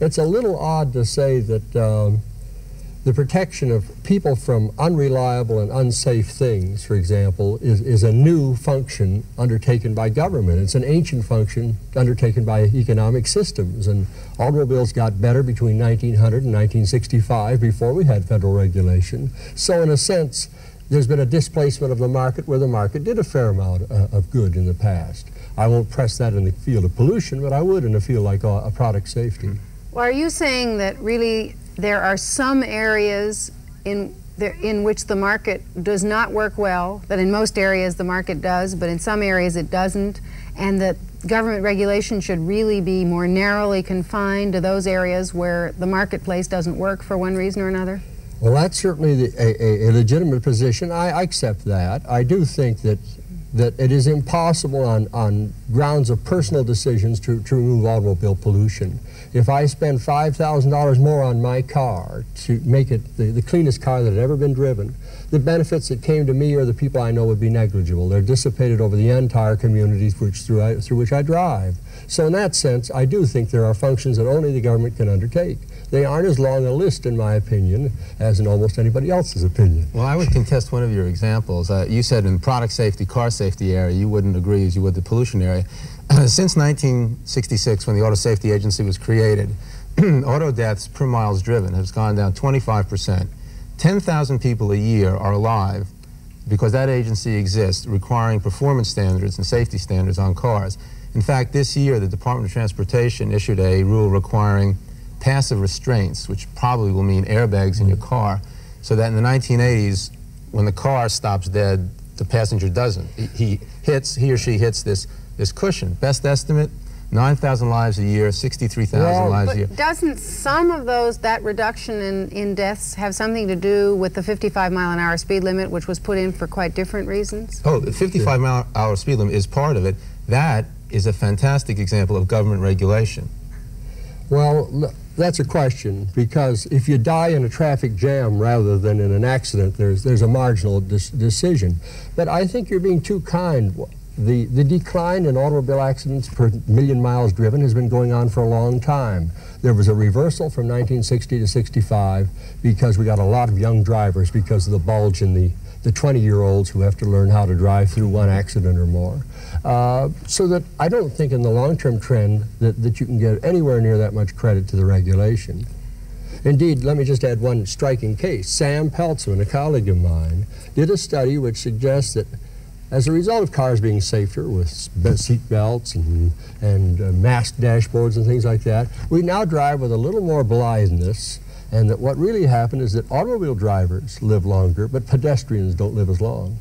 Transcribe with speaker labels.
Speaker 1: It's a little odd to say that the protection of people from unreliable and unsafe things, for example, is a new function undertaken by government. It's an ancient function undertaken by economic systems, and automobiles got better between 1900 and 1965 before we had federal regulation. So in a sense, there's been a displacement of the market where the market did a fair amount of good in the past. I won't press that in the field of pollution, but I would in a field like product safety.
Speaker 2: Well, are you saying that really there are some areas in which the market does not work well, that in most areas the market does, but in some areas it doesn't, and that government regulation should really be more narrowly confined to those areas where the marketplace doesn't work for one reason or another?
Speaker 1: Well, that's certainly a legitimate position. I accept that. I do think that it is impossible on grounds of personal decisions to remove automobile pollution. If I spend $5,000 more on my car to make it the cleanest car that had ever been driven, the benefits that came to me or the people I know would be negligible. They're dissipated over the entire communities through which I drive. So in that sense, I do think there are functions that only the government can undertake. They aren't as long a list, in my opinion, as in almost anybody else's opinion.
Speaker 3: Well, I would contest one of your examples. You said in product safety, car safety area, you wouldn't agree as you would the pollution area. Since 1966, when the Auto Safety Agency was created, auto deaths per miles driven has gone down 25%. 10,000 people a year are alive because that agency exists, requiring performance standards and safety standards on cars. In fact, this year, the Department of Transportation issued a rule requiring passive restraints, which probably will mean airbags in your car, so that in the 1980s, when the car stops dead, the passenger doesn't. He or she hits this cushion. Best estimate, 9,000 lives a year, 63,000 lives a year.
Speaker 2: But doesn't some of that reduction in deaths have something to do with the 55-mile-an-hour speed limit, which was put in for quite different reasons?
Speaker 3: Oh, the 55-mile-an-hour speed limit is part of it. That is a fantastic example of government regulation.
Speaker 1: Well, that's a question, because if you die in a traffic jam rather than in an accident, there's a marginal decision. But I think you're being too kind. The decline in automobile accidents per million miles driven has been going on for a long time. There was a reversal from 1960 to 65 because we got a lot of young drivers because of the bulge in the 20-year-olds who have to learn how to drive through one accident or more. So that I don't think in the long-term trend that you can get anywhere near that much credit to the regulation. Indeed, let me just add one striking case. Sam Peltzman, a colleague of mine, did a study which suggests that as a result of cars being safer with seat belts and masked dashboards and things like that, we now drive with a little more blitheness, and that what really happened is that automobile drivers live longer, but pedestrians don't live as long.